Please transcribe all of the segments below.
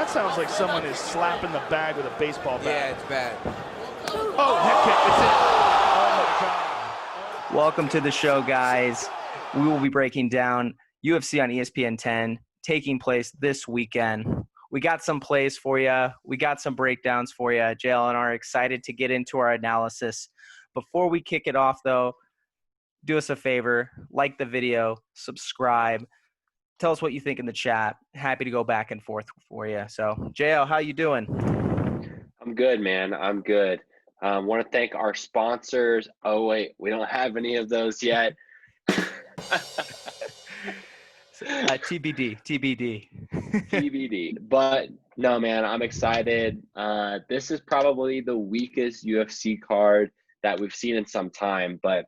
That sounds like someone is slapping the bag with a baseball bat. Yeah, it's bad. Oh, head kick. It's in. Oh, my God. Welcome to the show, guys. We will be breaking down UFC on ESPN 10, taking place this weekend. We got some plays for you. We got some breakdowns for you. JL and I are excited to get into our analysis. Before we kick it off, though, do us a favor, like the video, subscribe. Tell us what you think in the chat. Happy to go back and forth for you. So, JL, how you doing? I'm good, man. I'm good. Want to thank our sponsors. Oh, wait, we don't have any of those yet. TBD. TBD. But no, man, I'm excited. This is probably the weakest UFC card that we've seen in some time, but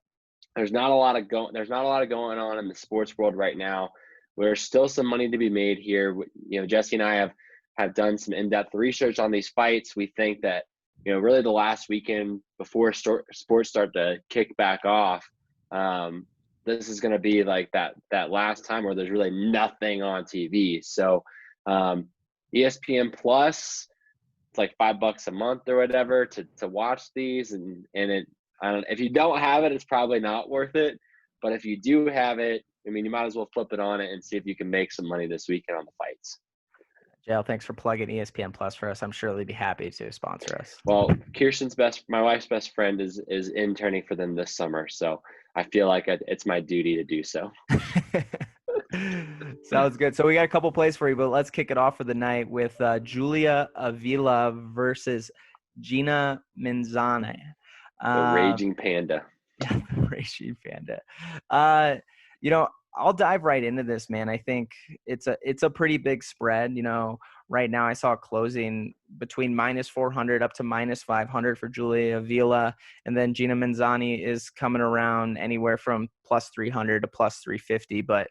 there's not a lot of going on in the sports world right now. There's still some money to be made here. You know, Jesse and I have done some in-depth research on these fights. We think that, you know, really the last weekend before sports start to kick back off, this is going to be like that last time where there's really nothing on TV. So ESPN Plus, it's like $5 a month or whatever to watch these, and if you don't have it, it's probably not worth it. But if you do have it, I mean, you might as well flip it on it and see if you can make some money this weekend on the fights. JL, thanks for plugging ESPN Plus for us. I'm sure they'd be happy to sponsor us. Well, my wife's best friend is interning for them this summer, so I feel like it's my duty to do so. Sounds good. So we got a couple plays for you, but let's kick it off for the night with Julia Avila versus Gina Mazany. The Raging Panda. Yeah, the Raging Panda. You know, I'll dive right into this, man. I think it's a pretty big spread. You know, right now I saw closing between -400 up to -500 for Julia Avila, and then Gina Mazany is coming around anywhere from +300 to +350. But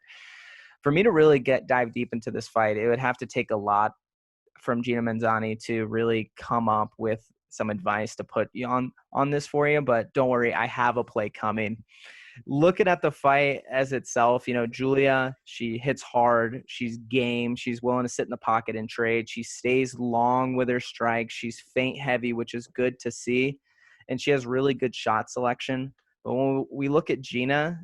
for me to really dive deep into this fight, it would have to take a lot from Gina Mazany to really come up with some advice to put you on this for you. But don't worry, I have a play coming. Looking at the fight as itself, you know, Julia, she hits hard. She's game. She's willing to sit in the pocket and trade. She stays long with her strikes. She's feint heavy, which is good to see. And she has really good shot selection. But when we look at Gina,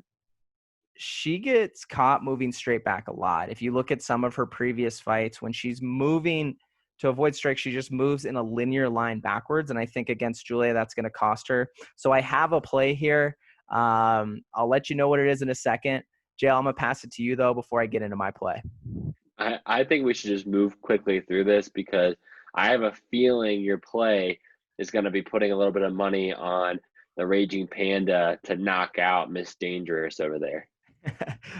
she gets caught moving straight back a lot. If you look at some of her previous fights, when she's moving to avoid strikes, she just moves in a linear line backwards. And I think against Julia, that's going to cost her. So I have a play here. I'll let you know what it is in a second. JL, I'm going to pass it to you, though, before I get into my play. I think we should just move quickly through this because I have a feeling your play is going to be putting a little bit of money on the Raging Panda to knock out Miss Dangerous over there.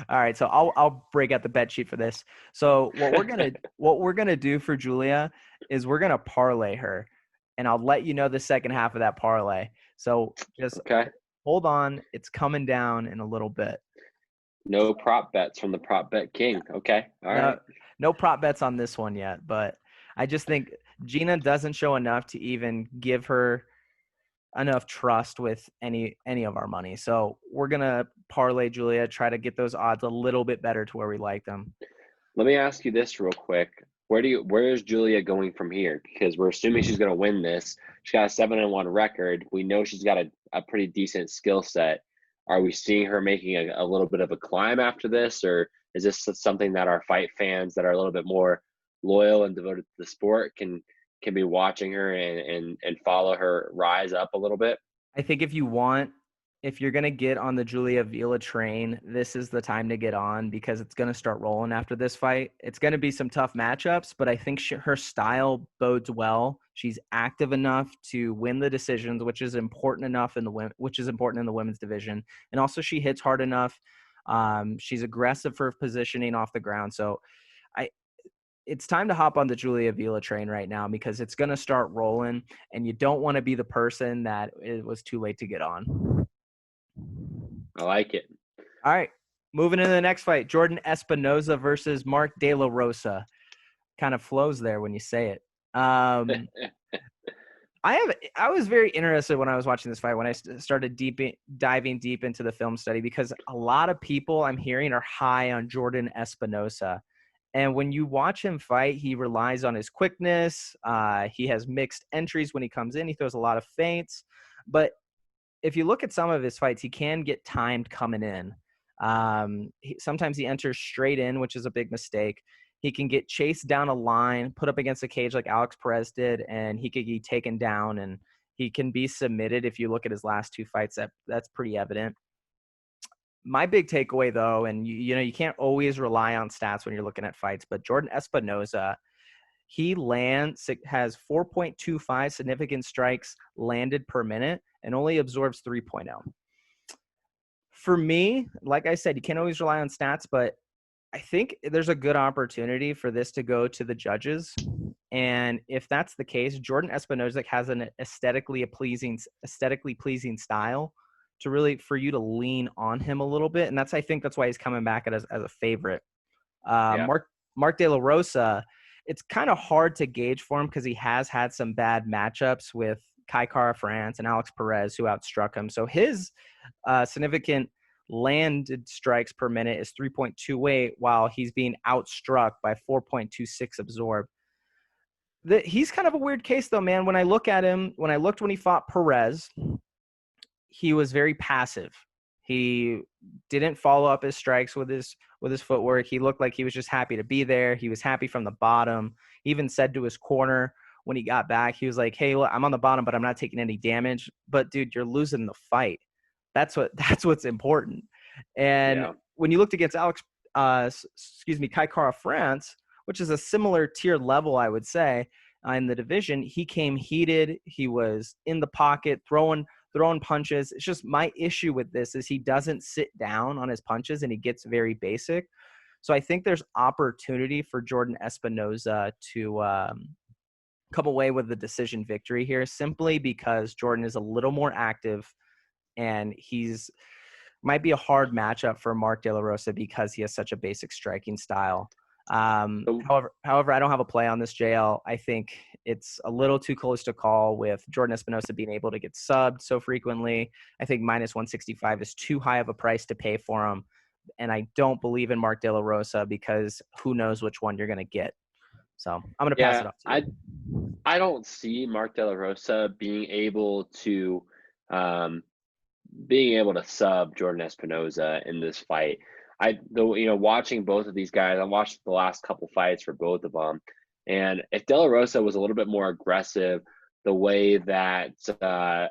All right, so I'll break out the bet sheet for this. So what we're gonna do for Julia is we're gonna parlay her, and I'll let you know the second half of that parlay. So just hold on, it's coming down in a little bit. No prop bets from the prop bet king. Okay, all right. No prop bets on this one yet, but I just think Gina doesn't show enough to even give her enough trust with any of our money. So we're going to parlay Julia, try to get those odds a little bit better to where we like them. Let me ask you this real quick. Where is Julia going from here? Because we're assuming she's going to win this. She's got a 7-1 record. We know she's got a pretty decent skill set. Are we seeing her making a little bit of a climb after this? Or is this something that our fight fans that are a little bit more loyal and devoted to the sport can be watching her and follow her rise up a little bit? I think if you're going to get on the Julia Avila train, this is the time to get on because it's going to start rolling after this fight. It's going to be some tough matchups, but I think her style bodes well. She's active enough to win the decisions, which is important enough in the women's division. And also she hits hard enough. She's aggressive for positioning off the ground. So it's time to hop on the Julia Avila train right now because it's going to start rolling, and you don't want to be the person that it was too late to get on. I like it. All right. Moving into the next fight, Jourdain Espinosa versus Mark De La Rosa. Kind of flows there when you say it. I was very interested when I was watching this fight, when I started diving deep into the film study, because a lot of people I'm hearing are high on Jourdain Espinosa. And when you watch him fight, he relies on his quickness. He has mixed entries when he comes in. He throws a lot of feints. But if you look at some of his fights, he can get timed coming in. Sometimes he enters straight in, which is a big mistake. He can get chased down a line, put up against a cage like Alex Perez did, and he could be taken down, and he can be submitted. If you look at his last 2 fights, that's pretty evident. My big takeaway, though, and you can't always rely on stats when you're looking at fights, but Jourdain Espinosa, he has 4.25 significant strikes landed per minute and only absorbs 3.0. For me, like I said, you can't always rely on stats, but I think there's a good opportunity for this to go to the judges. And if that's the case, Jourdain Espinosa has an aesthetically pleasing style to really, for you to lean on him a little bit. And I think that's why he's coming back as a favorite. Mark De La Rosa, it's kind of hard to gauge for him because he has had some bad matchups with Kai Kara-France and Alex Perez, who outstruck him. So his significant landed strikes per minute is 3.28, while he's being outstruck by 4.26 absorbed. He's kind of a weird case, though, man. When I look at him, when he fought Perez, he was very passive. He didn't follow up his strikes with his footwork. He looked like he was just happy to be there. He was happy from the bottom. He even said to his corner when he got back, he was like, "Hey, look, I'm on the bottom, but I'm not taking any damage." But dude, you're losing the fight. That's what's important. And when you looked against Kai Kara-France, which is a similar tier level, I would say, in the division, he came heated. He was in the pocket, throwing punches. It's just my issue with this is he doesn't sit down on his punches and he gets very basic. So I think there's opportunity for Jourdain Espinosa to come away with the decision victory here, simply because Jourdain is a little more active and might be a hard matchup for Mark De La Rosa because he has such a basic striking style. However, I don't have a play on this, JL. I think it's a little too close to call with Jourdain Espinosa being able to get subbed so frequently. I think minus 165 is too high of a price to pay for him. And I don't believe in Mark De La Rosa because who knows which one you're going to get. So I'm going to pass it off to you. I don't see Mark De La Rosa being able to sub Jourdain Espinosa in this fight. Watching both of these guys, I watched the last couple fights for both of them. And if De La Rosa was a little bit more aggressive, the way that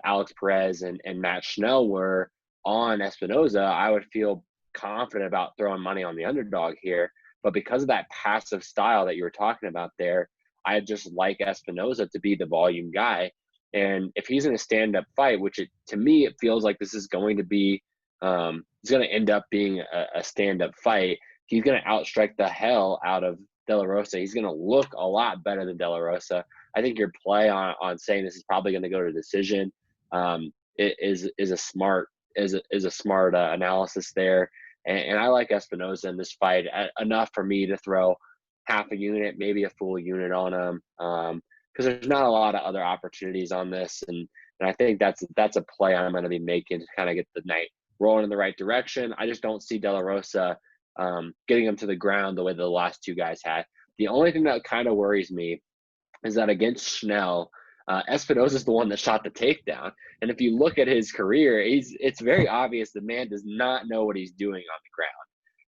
Alex Perez and Matt Schnell were on Espinosa, I would feel confident about throwing money on the underdog here. But because of that passive style that you were talking about there, I just like Espinosa to be the volume guy. And if he's in a stand-up fight, to me, it feels like this is going to be it's going to end up being a stand-up fight. He's going to outstrike the hell out of De La Rosa. He's going to look a lot better than De La Rosa. I think your play on saying this is probably going to go to decision is a smart analysis there. And I like Espinosa in this fight enough for me to throw half a unit, maybe a full unit on him, because there's not a lot of other opportunities on this. And I think that's a play I'm going to be making to kind of get the night rolling in the right direction. I just don't see De La Rosa getting him to the ground the way the last two guys had. The only thing that kind of worries me is that against Schnell, Espinosa is the one that shot the takedown. And if you look at his career, it's very obvious the man does not know what he's doing on the ground.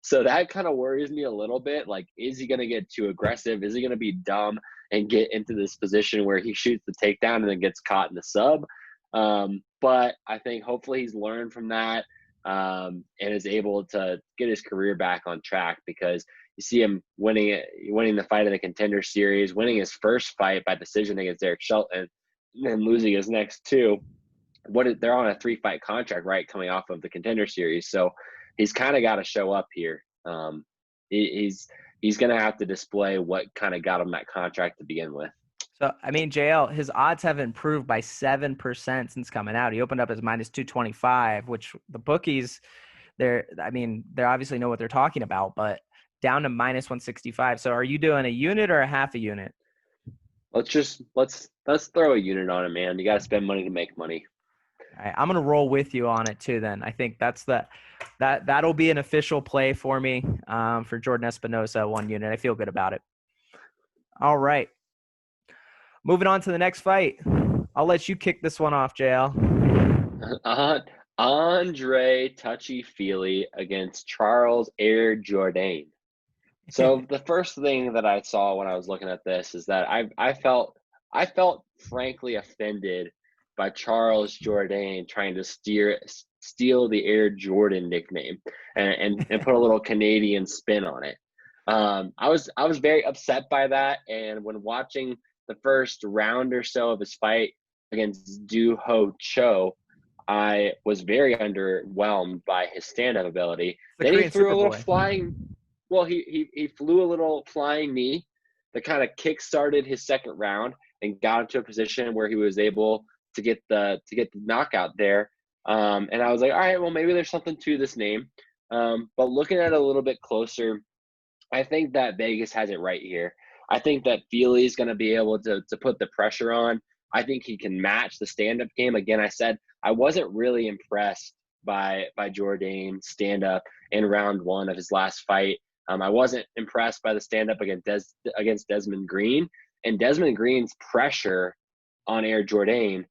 So that kind of worries me a little bit. Like, is he going to get too aggressive? Is he going to be dumb and get into this position where he shoots the takedown and then gets caught in the sub? But I think hopefully he's learned from that and is able to get his career back on track, because you see him winning the fight in the Contender Series, winning his first fight by decision against Eric Shelton, and then losing his next two. They're on a 3-fight contract, right, coming off of the Contender Series. So he's kind of got to show up here. He's going to have to display what kind of got him that contract to begin with. So, I mean, JL, his odds have improved by 7% since coming out. He opened up as minus 225, which the bookies, they obviously know what they're talking about, but down to minus 165. So are you doing a unit or a half a unit? Let's throw a unit on it, man. You got to spend money to make money. All right, I'm gonna roll with you on it too. Then I think that'll be an official play for me for Jourdain Espinosa 1 unit. I feel good about it. All right, moving on to the next fight. I'll let you kick this one off, JL. Andre Touchy Fili against Charles Air Jourdain. So the first thing that I saw when I was looking at this is that I felt frankly offended by Charles Jourdain trying to steal the Air Jordan nickname and put a little Canadian spin on it. I was very upset by that, and when watching the first round or so of his fight against Du Ho Cho, I was very underwhelmed by his stand-up ability. Then he threw a little flying. Well, he flew a little flying knee that kind of kick-started his second round and got into a position where he was able to get the knockout there. And I was like, all right, well, maybe there's something to this name. But looking at it a little bit closer, I think that Vegas has it right here. I think that Fili is going to be able to put the pressure on. I think he can match the stand-up game. Again, I said I wasn't really impressed by Jourdain's stand-up in round one of his last fight. I wasn't impressed by the stand-up against Desmond Green. And Desmond Green's pressure on Air Jourdain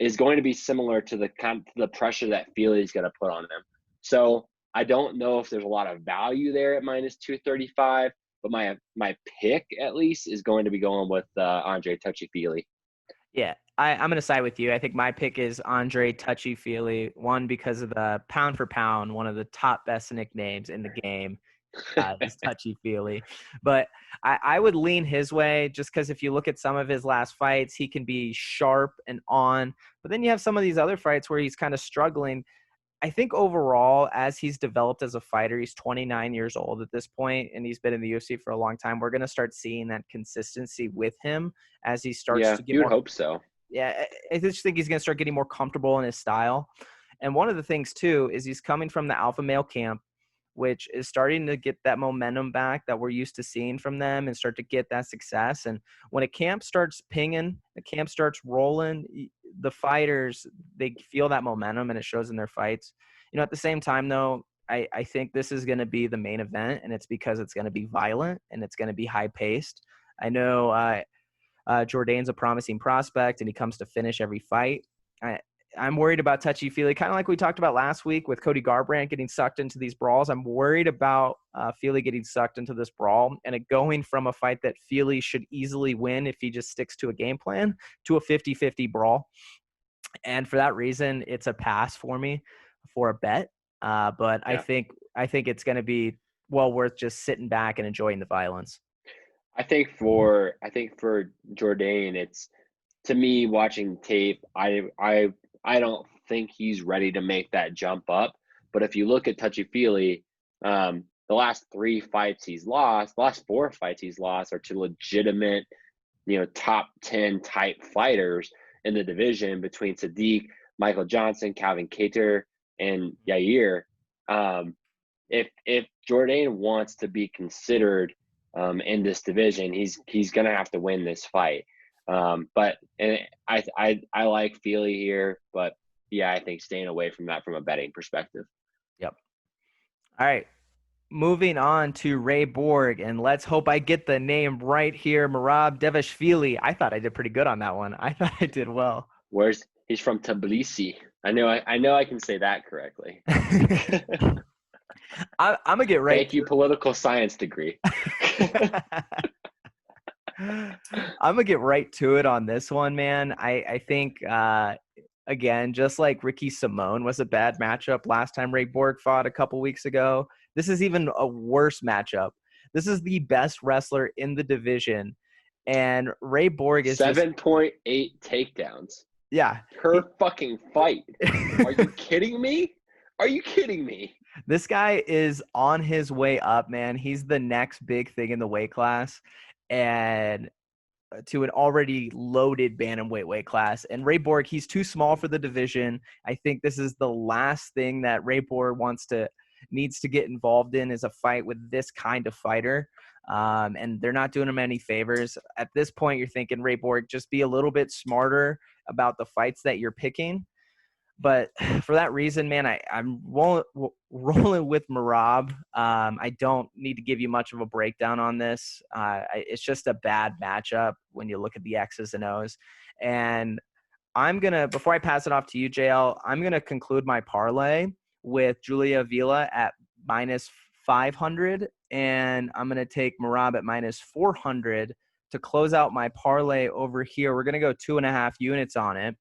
is going to be similar to the pressure that Fili is going to put on him. So I don't know if there's a lot of value there at minus 235, but my pick at least is going to be going with Andre Touchy Fili. Yeah, I'm going to side with you. I think my pick is Andre Touchy Fili, one because of the pound for pound, one of the top best nicknames in the game. Is Touchy Fili, but I would lean his way just because if you look at some of his last fights, he can be sharp and on, but then you have some of these other fights where he's kind of struggling. I think overall, as he's developed as a fighter, he's 29 years old at this point, and he's been in the UFC for a long time. We're going to start seeing that consistency with him as he starts to get you more. Would hope so. Yeah, I just think he's going to start getting more comfortable in his style. And one of the things too is he's coming from the alpha male camp, which is starting to get that momentum back that we're used to seeing from them and start to get that success. And when a camp starts pinging, the camp starts rolling, the fighters, they feel that momentum and it shows in their fights. At the same time, though, I think this is going to be the main event, and it's because it's going to be violent and it's going to be high-paced. I know Jourdain's a promising prospect, and he comes to finish every fight. I'm worried about Touchy Fili, kind of like we talked about last week with Cody Garbrandt getting sucked into these brawls. I'm worried about Fili getting sucked into this brawl and it going from a fight that Fili should easily win if he just sticks to a game plan to a 50-50 brawl. And for that reason, it's a pass for me for a bet. But yeah. I think it's going to be well worth just sitting back and enjoying the violence. I think for Jourdain, it's, to me, watching tape, I don't think he's ready to make that jump up. But if you look at Touchy Fili, the last 3 fights he's lost, the last 4 fights he's lost are to legitimate, top 10 type fighters in the division between Sadiq, Michael Johnson, Calvin Kattar, and Yair. If Jourdain wants to be considered in this division, he's going to have to win this fight. But I like Fili here, but yeah, I think staying away from that from a betting perspective. Yep. All right. Moving on to Ray Borg, and let's hope I get the name right here. Merab Dvalishvilli. I thought I did pretty good on that one. I thought I did well. He's from Tbilisi. I know I can say that correctly. I'm gonna get right. Thank you, political science degree. I'm gonna get right to it on this one, man. I think again, just like Ricky Simone was a bad matchup last time Ray Borg fought a couple weeks ago, this is even a worse matchup. This is the best wrestler in the division, and Ray Borg is 7.8 takedowns. Yeah, per fucking fight. Are you kidding me? Are you kidding me? This guy is on his way up, man. He's the next big thing in the weight class, and to an already loaded bantamweight weight class. And Ray Borg, he's too small for the division. I think this is the last thing that Ray Borg needs to get involved in, is a fight with this kind of fighter. And they're not doing him any favors. At this point, you're thinking, Ray Borg, just be a little bit smarter about the fights that you're picking. But for that reason, man, I'm rolling with Merab. I don't need to give you much of a breakdown on this. It's just a bad matchup when you look at the X's and O's. And before I pass it off to you, JL, I'm going to conclude my parlay with Julia Avila at minus 500. And I'm going to take Merab at minus 400 to close out my parlay over here. We're going to go 2.5 units on it.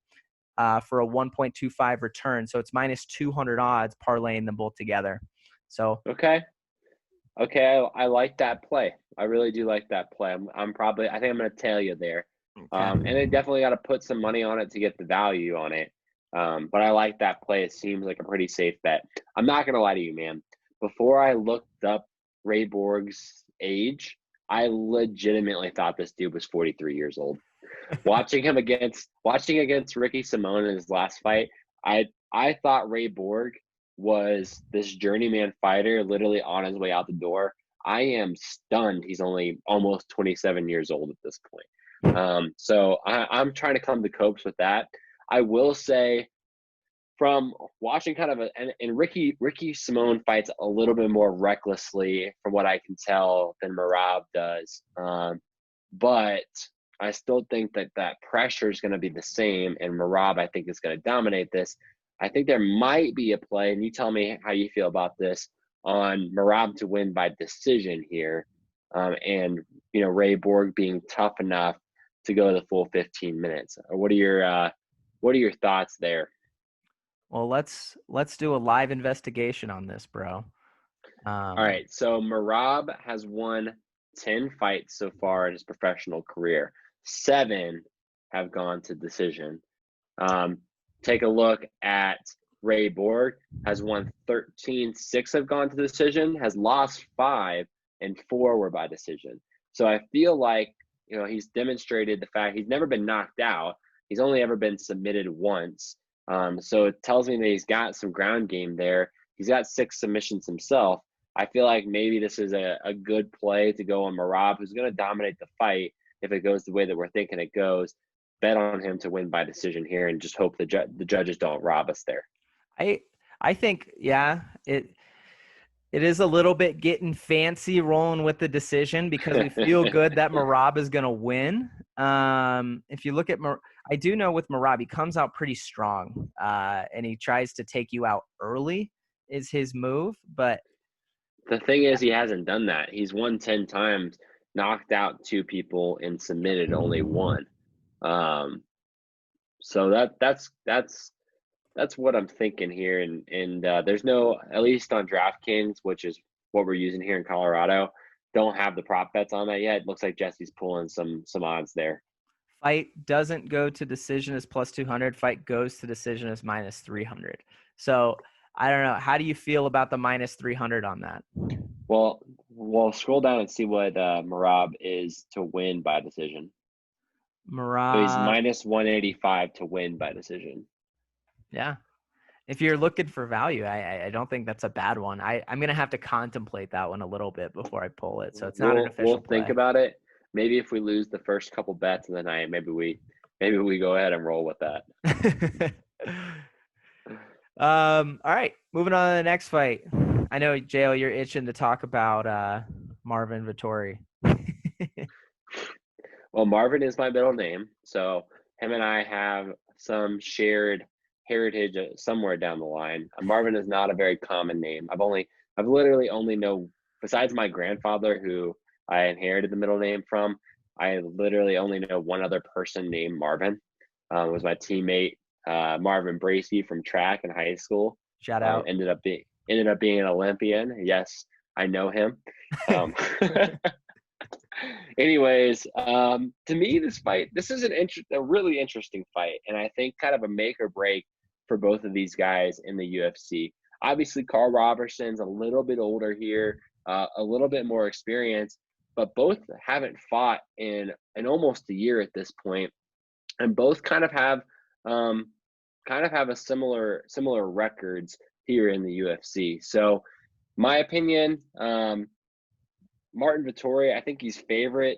For a 1.25 return. So it's minus 200 odds parlaying them both together. So Okay, I like that play. I really do like that play. I think I'm going to tail you there. okay. And they definitely got to put some money on it to get the value on it. But I like that play. It seems like a pretty safe bet. I'm not going to lie to you, man. Before I looked up Ray Borg's age, I legitimately thought this dude was 43 years old. Watching against Ricky Simone in his last fight, I thought Ray Borg was this journeyman fighter literally on his way out the door. I am stunned he's only almost 27 years old at this point. So I'm trying to come to copes with that. I will say, from watching and Ricky Simone fights a little bit more recklessly from what I can tell than Merab does. But I still think that pressure is going to be the same, and Merab, I think, is going to dominate this. I think there might be a play, and you tell me how you feel about this, on Merab to win by decision here, and Ray Borg being tough enough to go the full 15 minutes. What are your thoughts there? Well, let's do a live investigation on this, bro. All right, so Merab has won 10 fights so far in his professional career. 7 have gone to decision. Take a look at Ray Borg, has won 13, 6 have gone to decision, has lost 5, and 4 were by decision. So I feel like, he's demonstrated the fact he's never been knocked out. He's only ever been submitted once. So it tells me that he's got some ground game there. He's got 6 submissions himself. I feel like maybe this is a good play to go on Merab, who's going to dominate the fight if it goes the way that we're thinking it goes. Bet on him to win by decision here, and just hope the judges don't rob us there. I think, yeah, it is a little bit getting fancy rolling with the decision because we feel good that Merab is going to win. If you look at I do know with Merab, he comes out pretty strong, and he tries to take you out early is his move, but the thing is, he hasn't done that. He's won 10 times, knocked out 2 people, and submitted only 1. So that's what I'm thinking here. And there's no, at least on DraftKings, which is what we're using here in Colorado, don't have the prop bets on that yet. It looks like Jesse's pulling some odds there. Fight doesn't go to decision as plus 200. Fight goes to decision as minus 300. So I don't know. How do you feel about the minus 300 on that? Well, we'll scroll down and see what Merab is to win by decision. Merab. So he's minus 185 to win by decision. Yeah. If you're looking for value, I don't think that's a bad one. I'm going to have to contemplate that one a little bit before I pull it. So it's not an official play. We'll think about it. Maybe if we lose the first couple bets of the night, maybe we go ahead and roll with that. All right, moving on to the next fight. I know, JL, you're itching to talk about Marvin Vettori. Well, Marvin is my middle name, so him and I have some shared heritage somewhere down the line. Marvin is not a very common name. I've literally only know, besides my grandfather, who I inherited the middle name from, I literally only know one other person named Marvin. It was my teammate, Marvin Bracey from track in high school. Shout out. Ended up being an Olympian. Yes, I know him. Anyways, to me, this is a really interesting fight, and I think kind of a make or break for both of these guys in the UFC. Obviously, Karl Roberson's a little bit older here, a little bit more experience, but both haven't fought in almost a year at this point, and both kind of have a similar records here in the UFC. So, my opinion, Martin Vettori, I think he's favorite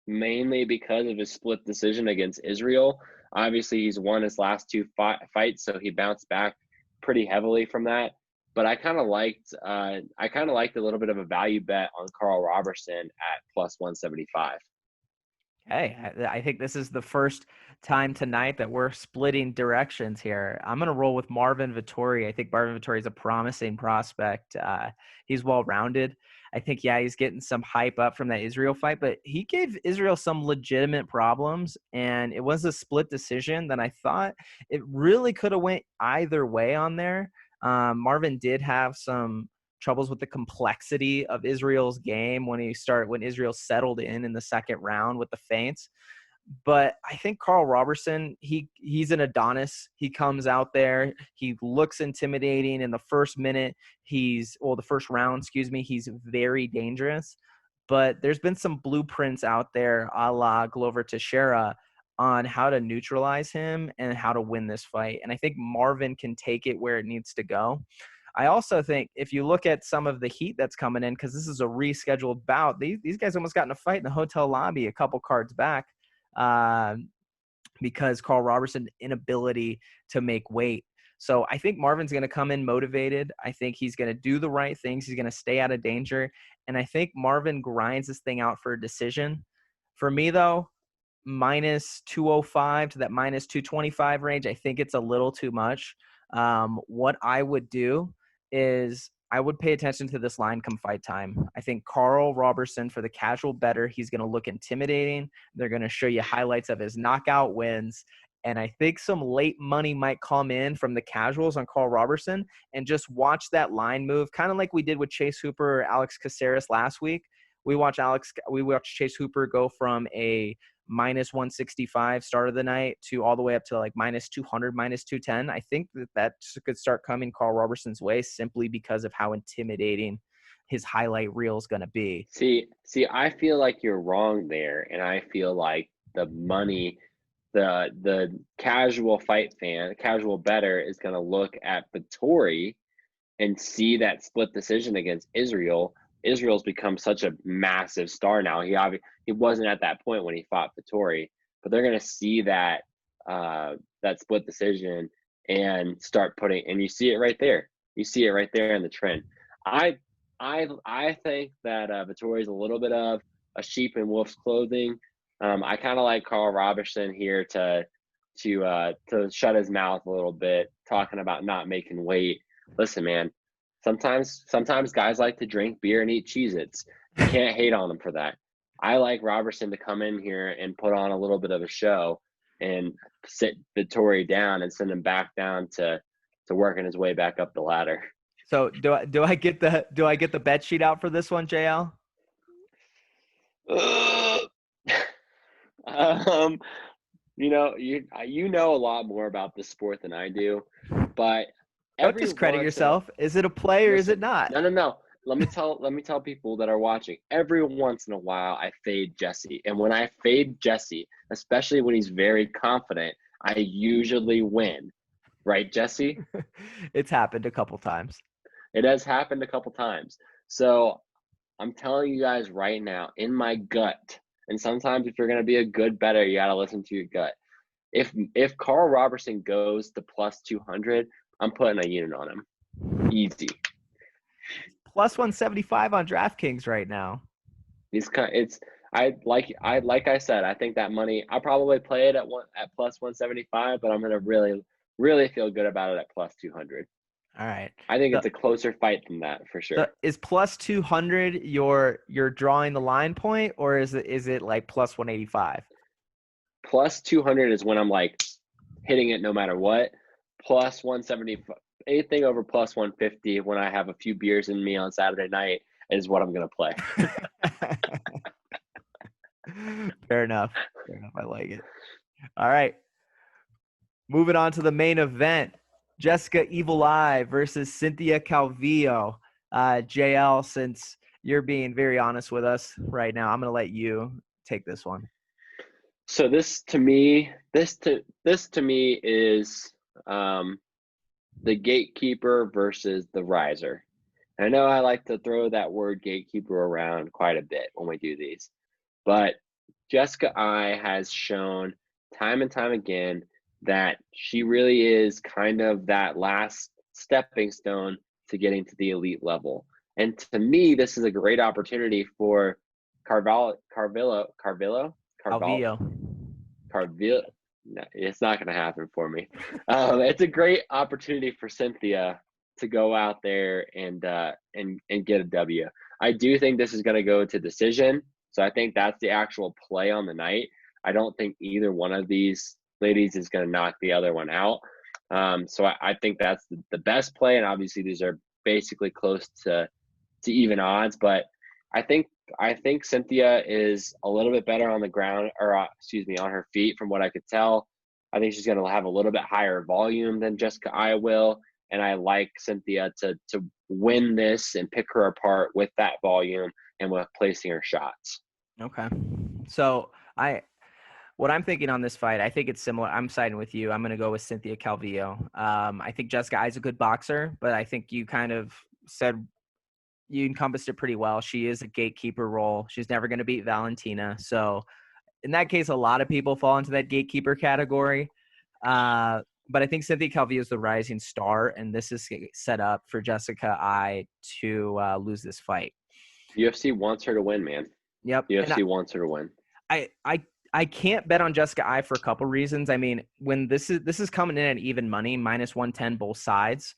mainly because of his split decision against Israel. Obviously, he's won his last two fights, so he bounced back pretty heavily from that. But I kind of liked a little bit of a value bet on Karl Roberson at plus 175. Hey, I think this is the first time tonight that we're splitting directions here. I'm going to roll with Marvin Vettori. I think Marvin Vettori is a promising prospect. He's well-rounded. I think, he's getting some hype up from that Israel fight, but he gave Israel some legitimate problems, and it was a split decision that I thought it really could have went either way on there. Marvin did have some troubles with the complexity of Israel's game when Israel settled in the second round with the feints. But I think Karl Roberson, he's an Adonis. He comes out there, he looks intimidating in the first minute. The first round, he's very dangerous. But there's been some blueprints out there, a la Glover Teixeira, on how to neutralize him and how to win this fight. And I think Marvin can take it where it needs to go. I also think if you look at some of the heat that's coming in, because this is a rescheduled bout, these guys almost got in a fight in the hotel lobby a couple cards back because Karl Roberson's inability to make weight. So I think Marvin's going to come in motivated. I think he's going to do the right things. He's going to stay out of danger. And I think Marvin grinds this thing out for a decision. For me, though, minus 205 to that minus 225 range, I think it's a little too much. What I would do is I would pay attention to this line come fight time. I think Karl Roberson, for the casual bettor, he's going to look intimidating. They're going to show you highlights of his knockout wins. And I think some late money might come in from the casuals on Karl Roberson, and just watch that line move, kind of like we did with Chase Hooper or Alex Caceres last week. We watched Chase Hooper go from a minus 165 start of the night to all the way up to like minus 200, minus 210. I think that could start coming Karl Roberson's way simply because of how intimidating his highlight reel is going to be. See, I feel like you're wrong there. And I feel like the money, the casual fight fan, the casual bettor is going to look at Vettori and see that split decision against Israel. Israel's become such a massive star now. He wasn't at that point when he fought Vettori, but they're going to see that that split decision and start putting. And you see it right there. You see it right there in the trend. I think that Vettori is a little bit of a sheep in wolf's clothing. I kind of like Karl Roberson here to shut his mouth a little bit, talking about not making weight. Listen, man. Sometimes guys like to drink beer and eat Cheez-Its. You can't hate on them for that. I like Roberson to come in here and put on a little bit of a show and sit Vettori down and send him back down to working his way back up the ladder. So do I get the bet sheet out for this one, JL? You know a lot more about this sport than I do, but don't discredit yourself. Is it a play or is it not? No. Let me tell people that are watching. Every once in a while, I fade Jesse, and when I fade Jesse, especially when he's very confident, I usually win. Right, Jesse? It's happened a couple times. It has happened a couple times. So I'm telling you guys right now, in my gut, and sometimes if you're going to be a good bettor, you got to listen to your gut. If Karl Roberson goes to plus 200, I'm putting a unit on him. Easy. Plus 175 on DraftKings right now. Like I said, I think that money, I'll probably play it at plus 175, but I'm going to really, really feel good about it at plus 200. All right. I think it's a closer fight than that for sure. Is plus 200 you're drawing the line point, or is it like plus 185? Plus 200 is when I'm like hitting it no matter what. Plus 175, anything over plus 150 when I have a few beers in me on Saturday night is what I'm going to play. Fair enough. I like it. All right. Moving on to the main event. Jessica Evil Eye versus Cynthia Calvillo. JL, since you're being very honest with us right now, I'm going to let you take this one. So this to me is the gatekeeper versus the riser. And I know I like to throw that word gatekeeper around quite a bit when we do these, but Jessica Eye has shown time and time again that she really is kind of that last stepping stone to getting to the elite level. And to me, this is a great opportunity for Carvillo. Calvillo. No, it's not going to happen for me. It's a great opportunity for Cynthia to go out there and get a W. I do think this is going to go to decision. So I think that's the actual play on the night. I don't think either one of these ladies is going to knock the other one out. So I think that's the best play. And obviously these are basically close to even odds, but I think Cynthia is a little bit better on the ground, or on her feet from what I could tell. I think she's going to have a little bit higher volume than Jessica I will. And I like Cynthia to win this and pick her apart with that volume and with placing her shots. Okay. So what I'm thinking on this fight, I think it's similar. I'm siding with you. I'm going to go with Cynthia Calvillo. I think Jessica I's a good boxer, but I think you kind of said you encompassed it pretty well. She is a gatekeeper role. She's never going to beat Valentina. So in that case, a lot of people fall into that gatekeeper category. But I think Cynthia Calvillo is the rising star, and this is set up for Jessica I to lose this fight. UFC wants her to win, man. Yep. UFC wants her to win. I can't bet on Jessica I for a couple reasons. I mean, when this is coming in at even money, minus 110 both sides.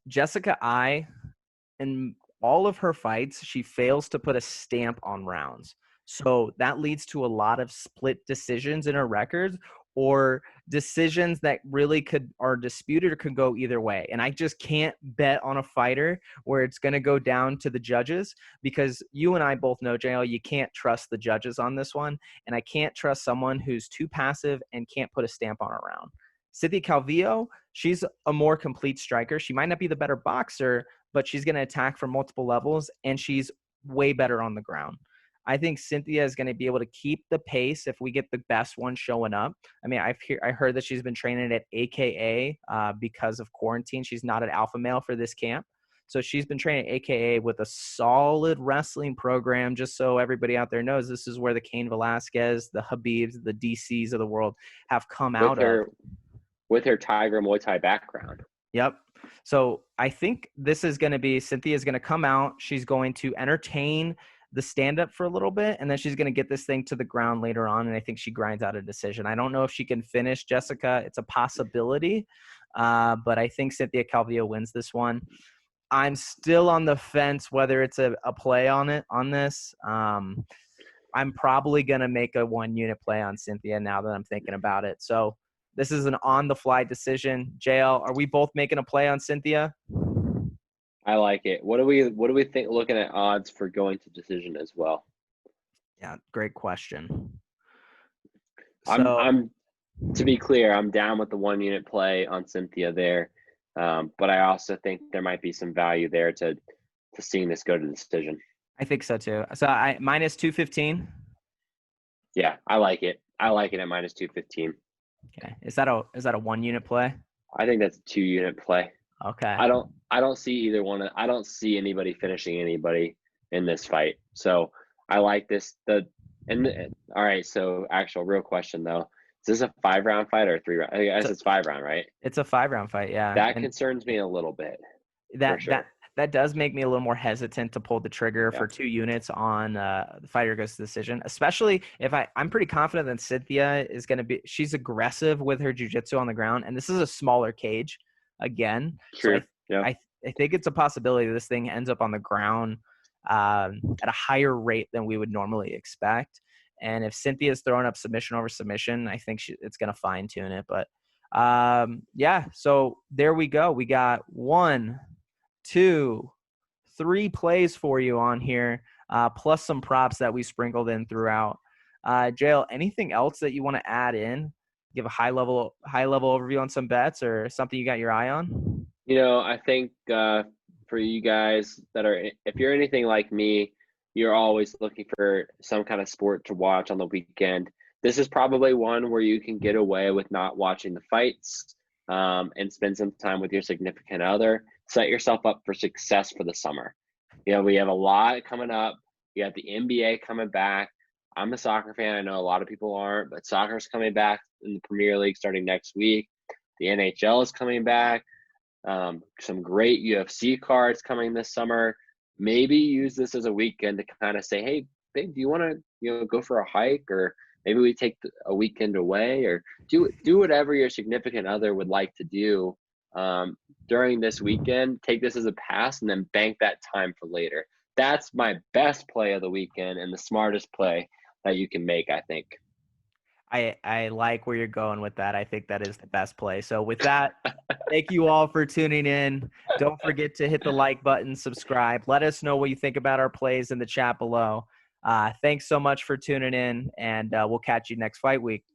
Jessica I, in all of her fights, she fails to put a stamp on rounds. So that leads to a lot of split decisions in her records, or decisions that really are disputed or could go either way. And I just can't bet on a fighter where it's going to go down to the judges, because you and I both know, JL, you can't trust the judges on this one. And I can't trust someone who's too passive and can't put a stamp on a round. Cynthia Calvillo, she's a more complete striker. She might not be the better boxer, but she's going to attack from multiple levels, and she's way better on the ground. I think Cynthia is going to be able to keep the pace if we get the best one showing up. I mean, I heard that she's been training at AKA because of quarantine. She's not an alpha male for this camp. So she's been training at AKA with a solid wrestling program, just so everybody out there knows this is where the Cain Velasquez, the Habibs, the DCs of the world have come out of. With her Tiger Muay Thai background. Yep. So I think this is going to be, Cynthia is going to come out. She's going to entertain the stand-up for a little bit, and then she's going to get this thing to the ground later on, and I think she grinds out a decision. I don't know if she can finish Jessica. It's a possibility, but I think Cynthia Calvillo wins this one. I'm still on the fence whether it's a play on this. I'm probably going to make a one-unit play on Cynthia now that I'm thinking about it. So this is an on-the-fly decision. JL, are we both making a play on Cynthia? I like it. What do we think looking at odds for going to decision as well? Yeah, great question. I'm to be clear, I'm down with the one-unit play on Cynthia there, but I also think there might be some value there to seeing this go to decision. I think so too. So I minus 215. Yeah, I like it. I like it at minus 215. Okay. Is that a one-unit play? I think that's a 2-unit play. Okay. I don't see either one. I don't see anybody finishing anybody in this fight. So I like this. All right. So actual real question though, is this a 5-round fight or a 3-round? I guess it's 5-round, right? It's a 5-round fight. Yeah. That concerns me a little bit. That does make me a little more hesitant to pull the trigger for 2 units on the fighter goes to decision, especially if I'm pretty confident that Cynthia is going to be, she's aggressive with her jiu-jitsu on the ground, and this is a smaller cage again. True. So I think it's a possibility this thing ends up on the ground at a higher rate than we would normally expect. And if Cynthia's throwing up submission over submission, I think it's going to fine tune it. But so there we go. We got 1, 2, 3 plays for you on here, plus some props that we sprinkled in throughout. JL, anything else that you want to add in? Give a high level overview on some bets or something you got your eye on? I think for you guys if you're anything like me, you're always looking for some kind of sport to watch on the weekend. This is probably one where you can get away with not watching the fights and spend some time with your significant other. Set yourself up for success for the summer. We have a lot coming up. You got the NBA coming back. I'm a soccer fan. I know a lot of people aren't, but soccer's coming back in the Premier League starting next week. The NHL is coming back. Some great UFC cards coming this summer. Maybe use this as a weekend to kind of say, hey, babe, do you want to go for a hike, or maybe we take a weekend away, or do whatever your significant other would like to do during this weekend. Take this as a pass and then bank that time for later. That's my best play of the weekend and the smartest play that you can make, I think. I like where you're going with that. I think that is the best play. So with that, thank you all for tuning in. Don't forget to hit the like button, subscribe. Let us know what you think about our plays in the chat below. Thanks so much for tuning in, and we'll catch you next fight week.